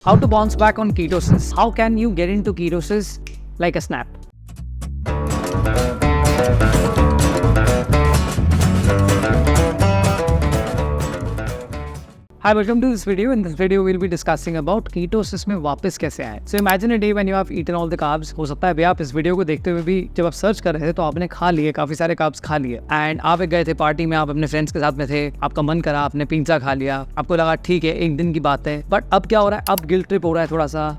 How to bounce back on ketosis? How can you get into ketosis like a snap? Hi, welcome to this video. In this video, we'll be discussing about ketosis में वापस कैसे आए. So imagine a day when you have eaten all the carbs. हो सकता है भैया आप इस वीडियो को देखते हुए भी जब आप सर्च कर रहे थे तो आपने खा लिए, काफी सारे carbs खा लिए एंड आप गए थे पार्टी में, आप अपने फ्रेंड्स के साथ में थे, आपका मन करा, आपने पिज्जा खा लिया, आपको लगा ठीक है एक दिन की बात है. बट अब क्या हो रहा है, अब गिल्ट ट्रिप हो रहा है,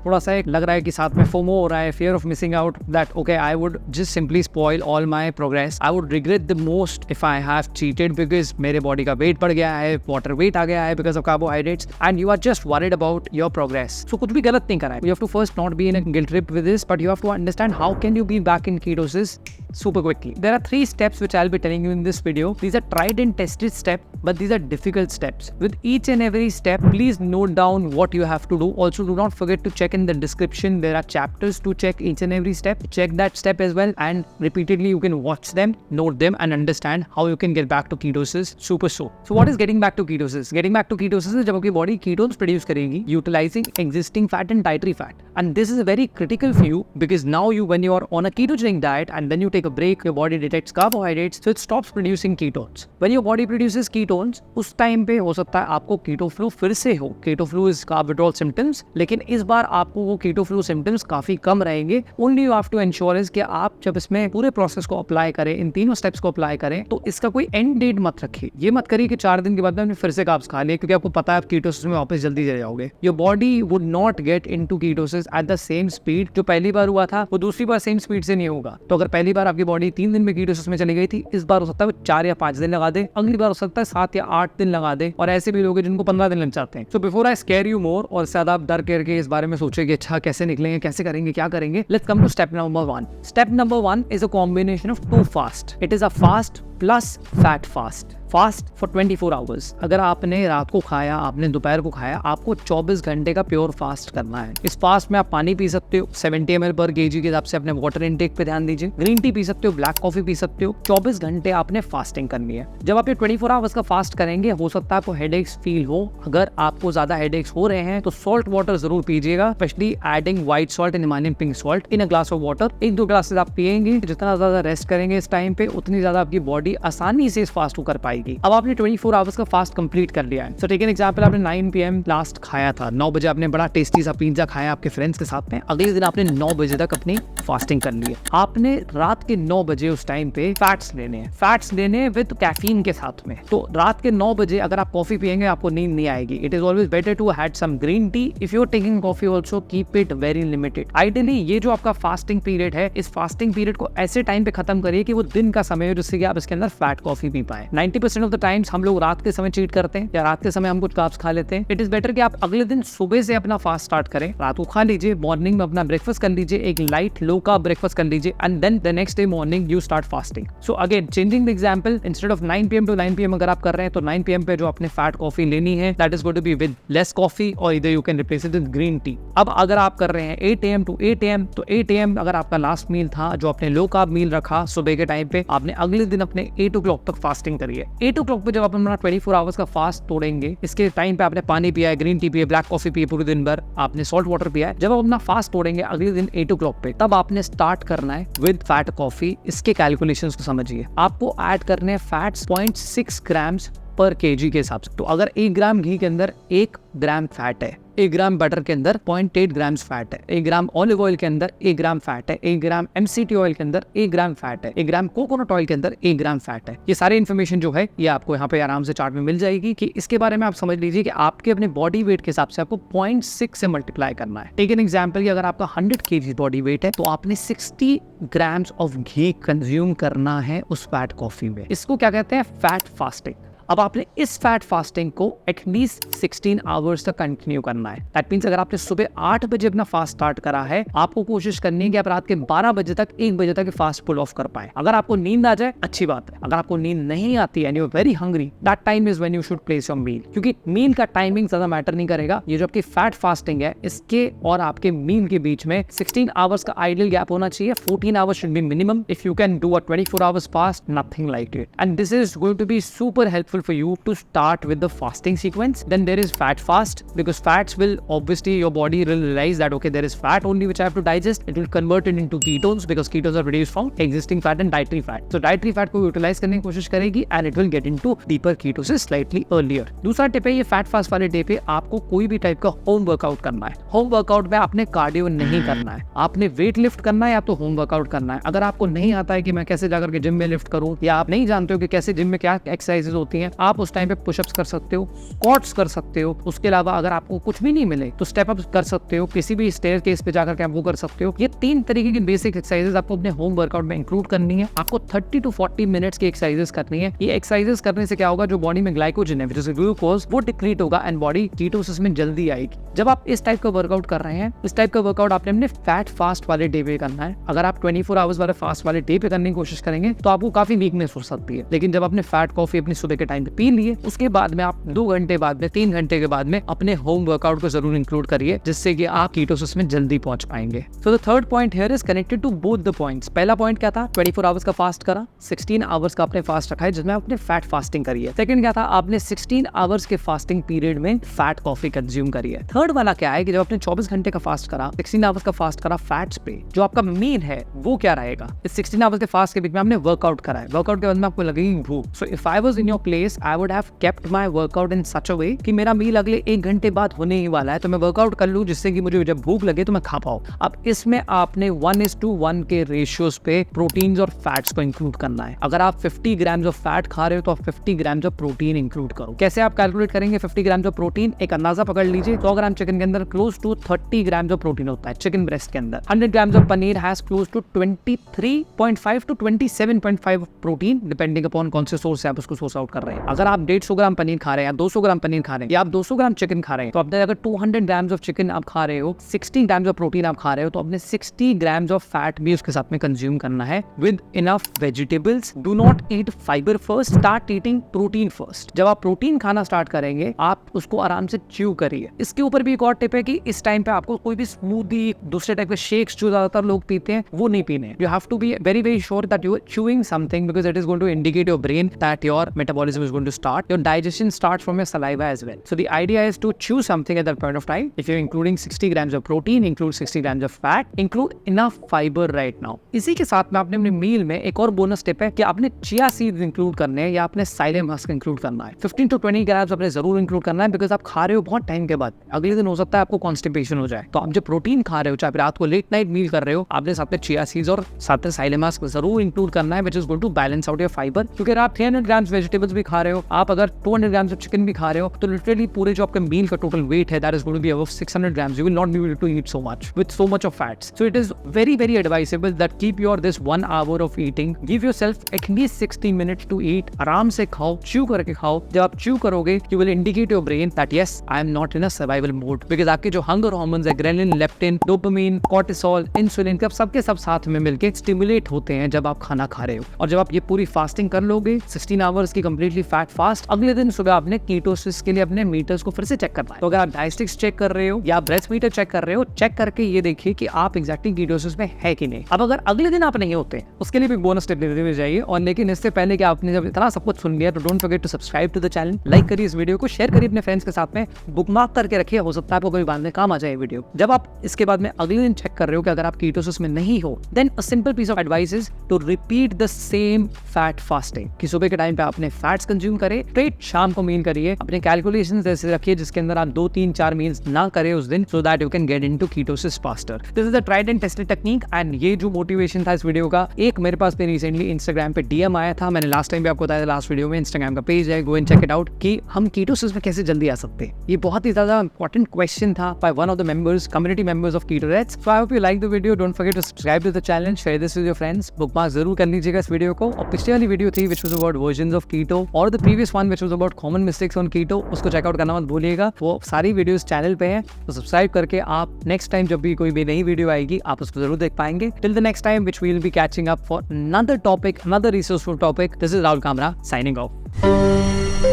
थोड़ा सा एक लग रहा है कि साथ में फोमो हो रहा है, fear of missing out, that okay I would just simply spoil all my progress. I would regret the most if I have cheated because मेरे बॉडी का वेट बढ़ गया है, वाटर वेट आ गया है because of carbohydrates. And you are just worried about your progress. So कुछ भी गलत नहीं करा है. You have to first not be in a guilt trip with this, but you have to understand how can you be back in ketosis super quickly. There are 3 steps which I'll be telling you in this video. These are tried and tested steps, but these are difficult steps. With each and every step, please note down what you have to do. Also, do not forget to check in the description. There are chapters to check each and every step. Check that step as well, and repeatedly you can watch them, note them, and understand how you can get back to ketosis super soon. So what is getting back to ketosis? Getting back to ketosis is जब आपकी body ketones produce करेगी, utilizing existing fat and dietary fat. And this is very critical for you because now when you are on a ketogenic diet and then you take a break, your body detects carbohydrates, so it stops producing ketones. When your body produces ketones, उस time पे हो सकता है आपको keto flu फिर से हो. Keto flu is carb withdrawal symptoms, लेकिन इस बार आपको वो keto flu symptoms काफी कम रहेंगे. Only you have to ensure is कि आप जब इसमें पूरे प्रोसेस को अप्लाई करें, इन तीनों स्टेप्स को अप्लाई करें, तो इसका कोई एंड डेट मत रखिए. ये मत करिए कि 4 दिन के बाद में फिर से कार्ब्स खा लिए, क्योंकि आपको पता है आप कीटोसिस में वापस जल्दी चले जाओगे. Your body would not get into ketosis at the same speed. जो पहली बार हुआ था वो दूसरी बार सेम स्पीड से नहीं होगा. तो अगर पहली बार आपकी बॉडी 3 दिन में कीटोसिस में चली गई थी, इस बार हो सकता है वो 4 या 5 दिन लगा दे, अगली बार हो सकता है 7 या 8 दिन लगा दे, और ऐसे भी लोग हैं जिनको 15 दिन लग जाते हैं. So before I scare you more और ज्यादा आप डर करके इस बारे में सोचे कि अच्छा कैसे निकलेंगे, कैसे करेंगे, क्या करेंगे, let's come to step number 1. Step number 1 is a combination of 2 fast. It is a fast plus fat fast. Fast for 24 hours. अगर आपने रात को खाया, आपने दोपहर को खाया, आपको 24 घंटे का प्योर फास्ट करना है. इस फास्ट में आप पानी पी सकते हो 70 ml पर kg के हिसाब से. अपने वाटर इनटेक पे ध्यान दीजिए. ग्रीन टी पी सकते हो, ब्लैक कॉफी पी सकते हो. 24 घंटे आपने फास्टिंग करनी है. जब आप ये 24 आवर्स का फास्ट करेंगे, हो सकता है आपको हेडेक्स फील हो. अगर आपको ज्यादा हेडेक्स हो रहे हैं तो सॉल्ट वाटर जरूर पीजिएगा, specially adding white salt and Himalayan pink salt in a glass of water. 1-2 glasses आप पिएंगे. जितना ज्यादा रेस्ट करेंगे इस टाइम पे, उतनी ज्यादा आपकी बॉडी आसानी से इस फास्ट को कर पाएगी. अब आपने 24 आवर्स का फास्ट कंप्लीट कर लिया है. सो टेक एन एग्जांपल, आपने 9 PM लास्ट खाया था, 9 बजे आपने बड़ा टेस्टी सा पिज्जा खाया आपके फ्रेंड्स के साथ में. अगले दिन आपने 9 बजे तक अपनी फास्टिंग कर ली है. आपने रात के 9 बजे उस टाइम पे फैट्स लेने हैं, फैट्स लेने विद कैफीन के साथ में. तो रात के 9 बजे अगर आप कॉफी पिएंगे आपको नींद नहीं आएगी. It is always better to had some green tea. If you are taking coffee also keep it very limited. Ideally ये जो आपका फास्टिंग पीरियड है, इस फास्टिंग पीरियड को ऐसे टाइम पे खत्म करिए कि वो दिन का समय हो, जिससे कि आप इसके अंदर फैट कॉफी पी पाए. 90% ऑफ द टाइम्स हम लोग रात के समय चीट करते हैं या रात के समय हम कुछ कार्ब्स खा लेते हैं. इट इज बेटर कि आप अगले दिन सुबह से अपना फास्ट स्टार्ट करें. रात को खा लीजिए, मॉर्निंग में अपना ब्रेकफास्ट कर लीजिए, एक लाइट लो कार्ब ब्रेकफास्ट कर लीजिए, and then the next day morning you start fasting. So again changing the example, instead of 9 PM to 9 PM अगर आप कर रहे हैं तो 9 PM पे जो आपने फैट कॉफी लेनी है, that is going to be with less coffee, और इधर you can replace it with green tea. अब अगर आप कर रहे हैं 8 AM to 8 AM, तो 8 AM अगर आपका लास्ट मील था, जो आपने लो कार्ब मील रखा सुबह के टाइम पे, आपने अगले दिन अपने 8 o'clock तक फास्टिंग करिए. 8 o'clock पे जब आप अपना 24 आवर्स का फास्ट तोड़ेंगे, इसके टाइम पे आपने पानी पिया है, ग्रीन टी पिया, ब्लैक कॉफी पिया पूरे दिन भर, आपने सॉल्ट वाटर पिया है, जब आप अपना फास्ट तोड़ेंगे अगले दिन 8 o'clock पे, तब आपने स्टार्ट करना है विद फैट कॉफी. इसके कैलकुलेशंस को समझिए. आपको ऐड करने हैं फैट्स 0.6 grams पर kg के हिसाब से. तो अगर 1 ग्राम घी के अंदर 1 ग्राम फैट है, 1 ग्राम बटर के अंदर 0.8 grams फैट है, 1 ग्राम ऑलिव ऑयल के अंदर 1 ग्राम फैट है, 1 ग्राम MCT ऑयल के अंदर 1 ग्राम फैट है, 1 ग्राम कोकोनट ऑयल के अंदर 1 ग्राम फैट है. ये सारी इन्फॉर्मेशन जो है ये आपको यहाँ पे आराम से चार्ट में मिल जाएगी कि इसके बारे में आप समझ लीजिए कि आपके अपने बॉडी वेट के हिसाब से आपको 0.6 से मल्टीप्लाई करना है. टेक एन एग्जाम्पल कि अगर आपका 100 kg बॉडी वेट है तो आपने 60 grams ऑफ घी कंज्यूम करना है उस फैट कॉफी में. इसको क्या कहते हैं, फैट फास्टिंग. अब आपने इस फैट फास्टिंग को एटलीस्ट 16 आवर्स तक कंटिन्यू करना है. दैट मींस अगर आपने सुबह 8 बजे अपना फास्ट स्टार्ट करा है, आपको कोशिश करनी है कि आप रात के 12 बजे तक 1 बजे तक फास्ट पुल ऑफ कर पाए. अगर आपको नींद आ जाए अच्छी बात है. अगर आपको नींद नहीं आती and you are very hungry, that time is when you should place your meal. क्योंकि मील का टाइमिंग ज्यादा मैटर नहीं करेगा. ये जो आपकी फैट फास्टिंग है, इसके और आपके मील के बीच में 16 आवर्स का आइडियल गैप होना चाहिए. 14 hours should be minimum. If you can do a 24 hours fast, nothing like it. And this is going to be super helpful helpful for you to start with the fasting sequence. Then there is fat fast, because fats will obviously your body will realize that okay, there is fat only which I have to digest. It will convert it into ketones because ketones are produced from existing fat and dietary fat. So dietary fat को utilize करने की कोशिश करेगी and it will get into deeper ketosis slightly earlier. दूसरा tip है, ये fat fast वाले day पे आपको कोई भी टाइप का होम वर्कआउट करना है. होम वर्कआउट में आपने कार्डियो नहीं करना है, आपने वेट लिफ्ट करना है या तो होम वर्कआउट करना है. अगर आपको नहीं आता है कि मैं कैसे जाकर के जिम में लिफ्ट करूं, या आप नहीं जानते हो कि कैसे जिम में क्या एक्सरसाइजेज होती हैं, आप उस टाइम पे पुशअप्स कर सकते हो, स्क्वाट्स कर सकते हो. उसके अलावा अगर आपको कुछ भी नहीं मिले तो स्टेप अप कर सकते हो, किसी भी स्टेयर केस पे जाकर के आप वो कर सकते हो. ये 3 तरीके की बेसिक एक्सरसाइजेज आपको अपने होम वर्कआउट में इंक्लूड करनी है. आपको 30 to 40 मिनट्स की एक्सरसाइजेज करनी है. ये एक्सरसाइजेज करने से क्या होगा, जो बॉडी में ग्लाइकोजन है, ग्लूकोज, वो डिक्रीट होगा एंड बॉडी कीटोसिस में जल्दी आएगी. जब आप इस टाइप का वर्कआउट कर रहे हैं, इस टाइप का वर्कआउट आपने अपने फैट फास्ट वाले डे पे करना है. अगर आप 24 आवर्स वाले फास्ट वाले डे पे करने की कोशिश करेंगे तो आपको काफी वीकनेस हो सकती है. लेकिन जब आपने फैट कॉफी अपनी सुबह के टाइम पे पी लिए, उसके बाद में आप 2 घंटे बाद में, 3 घंटे के बाद में अपने होम वर्कआउट को जरूर इंक्लूड करिए, जिससे कि आप कीटोसिस में जल्दी पहुंच पाएंगे. So the third point here is connected to both the points. पहला पॉइंट क्या था, 24 आवर्स का फास्ट करा, 16 आवर्स का आपने फास्ट रखा है जिसमें आपने फैट फास्टिंग करी है. सेकंड क्या था, आपने 16 आवर्स के फास्टिंग पीरियड में फैट कॉफी कंज्यूम करी है. थर्ड वाला क्या है कि जब आपने 24 घंटे का फास्ट करा, 16 आवर्स का फास्ट करा फैट्स पे, जो आपका मील है वो क्या रहेगा. इस 16 आवर्स के फास्ट के बीच में आपने वर्कआउट करा है, वर्कआउट के बाद में आपको लगेगी भूख. So if I was in your place, I would have kept my workout in such a way कि मेरा मील अगले 1 घंटे बाद होने ही वाला है, तो मैं वर्कआउट कर लूं जिससे कि मुझे जब भूख लगे तो मैं खा पाऊं. अब इसमें आपने 1:1 के रेशियोज पे प्रोटीन्स और फैट्स को इंक्लूड करना है. अगर आप 50 ग्राम्स ऑफ फैट खा रहे हो तो आप 50 ग्राम्स ऑफ प्रोटीन इंक्लूड करो. कैसे आप कैलकुलेट करेंगे 50 ग्राम्स ऑफ प्रोटीन? एक अंदाजा पकड़ लीजिए, 100 ग्राम चिकन के अंदर close to 30 grams of protein होता है चिकन ब्रेस्ट के अंदर. 100 grams of paneer has close to 23.5 to 27.5 protein, depending upon कौन से सोर्स से आप उसको सोर्स आउट कर रहे हैं. अगर आप 150 ग्राम पनीर खा रहे हैं या 200 ग्राम पनीर खा रहे हैं या आप 200 ग्राम चिकन खा रहे हैं, तो आपने अगर 200 ग्राम्स ऑफ चिकन आप खा रहे हो, 60 ग्राम्स ऑफ प्रोटीन आप खा रहे हो, तो आपने 60 ग्राम्स ऑफ फैट भी उसके साथ में कंज्यूम करना है with enough vegetables. Do not eat fibre first, start eating protein first. जब आप प्रोटीन खाना स्टार्ट करेंगे, आप उसको आराम से च्यू करिए. इसके ऊपर भी एक और टिप है कि इस टाइम पे आपको कोई भी स्मूदी, दूसरे टाइप के शेक्स जो ज्यादातर लोग पीते हैं, वो नहीं पीने. You have to be very very sure that you are chewing something because it is going to indicate your brain that your metabolism is going to start. Your digestion starts from your saliva as well. So the idea is to chew something at that point of time. If you're including 60 grams of protein, include 60 grams of fat, include enough fiber right now. इसी के साथ में आपने अपने मील में एक और bonus tip है कि आपने चिया सीड्स इंक्लूड करने हैं या आपने साइलेम हस्क इंक्लूड करना है. 15 to 20 ग्राम्स आपने जरूर इंक्लूड करना है, बिकॉज आप खा रहे हो बहुत टाइम के बाद, अगले दिन हो सकता है आपको कॉन्स्टिपेशन हो जाए. तो आप जब प्रोटीन खा रहे हो, चाहे रात को लेट नाइट मील कर रहे हो, आपने साथ में चिया सीड्स और साथ में साइलेम हस्क जरूर इंक्लूड करना है, which is going to balance out your fiber. क्योंकि आप 300 ग्राम्स वेजिटेबल्स भी खा रहे हो, आप अगर 200 ग्राम्स ऑफ चिकन भी खा रहे हो, तो लिटरली पूरे जो आपका मील का टोटल वेट है, that is going to be above 600 grams. You will not be able to eat so much with so much of fats. So it is very very advisable that keep your this 1 hour of eating. Give yourself at least 60 minutes to eat. आराम से खाओ, chew करके खाओ. जब आप chew करोगे, you will indicate your brain that yes, I am not in a survival mode. Because आपके जो hunger hormones है, ghrelin, leptin, dopamine, cortisol, insulin, कब सबके सब साथ में मिलके stimulate होते हैं जब आप खाना खा रहे हो. और जब आप ये पूरी फास्टिंग कर लोगे, 16 आवर्स की कंप्लीटली फैट फास्ट, अगले दिन सुबह आपने कीटोसिस के लिए अपने मीटर्स को फिर से चेक करना है. तो अगर आप डायस्टिक्स चेक कर रहे हो या ब्रेस्ट मीटर चेक कर रहे हो, चेक करके ये देखिए कि आप एग्जैक्टली कीटोसिस में है कि नहीं. अब अगर अगले दिन आप नहीं होते, उसके लिए भी बोनस टिप देते हुए जाइए. और लेकिन इससे पहले कि आपने जब इतना सब कुछ सुन लिया, तो don't forget to subscribe to the channel, like करिए इस वीडियो को, शेयर करिए अपने फ्रेंड्स के साथ में, बुकमार्क करके रखिए, हो सकता है आपको कोई बाद में काम आ जाए वीडियो. जब आप इसके बाद में अगले दिन चेक कर रहे हो कि अगर आप कीटोसिस में नहीं हो, then a simple piece of advice is to repeat the same fat fasting. कि सुबह के टाइम पे आपने फैट्स कंज्यूम करे, स्ट्रेट शाम को मील करिए. अपने कैलकुलेशंस ऐसे रखिए जिसके अंदर आप 2, 3, 4 मील्स ना करें उस दिन, so that you can get into ketosis faster. This is the tried and tested technique. And ये जो मोटिवेशन था इस वीडियो का, एक मेरे पास पे रिसेंटली इंस्टाग्राम पे डीएम आया था. मैंने लास्ट टाइम भी आपको बताया था, लास्ट वीडियो में इंस्टाग्राम का पेज है, go and check it out, कि हम कीटोसिस में कैसे जल्दी आ सकते हैं. ये बहुत ही ज्यादा इंपॉर्टेंट क्वेश्चन था by one of the members, community members of Ketorets. So I hope you like the video. Don't forget to subscribe to the channel, share this with your friends, bookmark जरूर कर लीजिएगा इस video को. और पिछले वाली video थी which was about versions of keto, और the previous one which was about common mistakes on keto, उसको चेकआउट करना मत भूलिएगा. वो सारी वीडियोस चैनल पे हैं, तो सब्सक्राइब करके आप नेक्स्ट टाइम जब भी कोई भी नई वीडियो आएगी, आप उसको जरूर देख पाएंगे. Till the next time, which we will be catching up for another topic, another resourceful topic. This is Rahul Kamra signing off.